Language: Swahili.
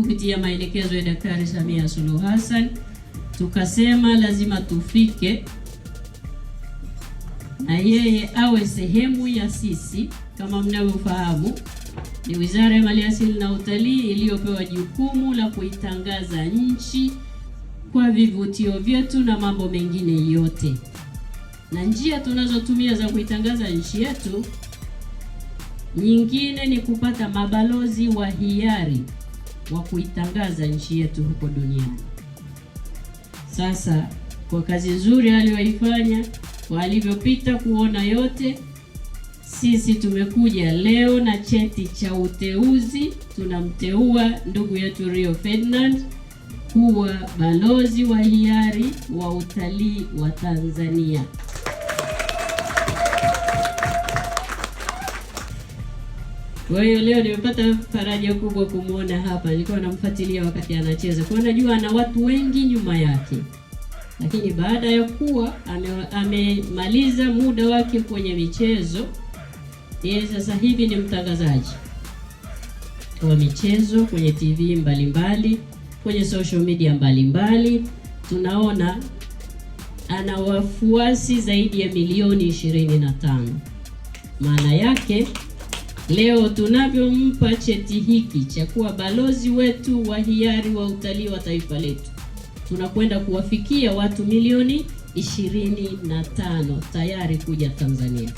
kupitia maelekezo ya Daktari Samia Suluhu Hassan tukasema lazima tufike na yeye awe sehemu ya sisi. Kama mnavyofahamu, ni Wizara ya Maliasili na Utalii iliyopewa jukumu la kuitangaza nchi kwa vivutio vyetu na mambo mengine yote. Na njia tunazotumia za kuitangaza nchi yetu nyingine ni kupata mabalozi wa hiari wa kuitangaza nchi yetu huko duniani. Sasa kwa kazi nzuri aliyoifanya, kwa alivyopita kuona yote, sisi tumekuja leo na cheti cha uteuzi. Tunamteua ndugu yetu Rio Ferdinand kuwa balozi wa hiari wa utalii wa Tanzania. Kwa hiyo leo nimepata faraja kubwa kumuona hapa. Nilikuwa namfuatilia wakati anacheza, kwa najua ana watu wengi nyuma yake, lakini baada ya kuwa amemaliza muda wake kwenye michezo, yeye sasa hivi ni mtangazaji wa michezo kwenye TV mbalimbali, kwenye social media mbalimbali. Tunaona ana wafuasi zaidi ya milioni 25. Maana yake leo tunavyompa cheti hiki cha kuwa balozi wetu wa hiari wa utalii wa taifa letu, tunakwenda kuwafikia watu milioni 25 tayari kuja Tanzania.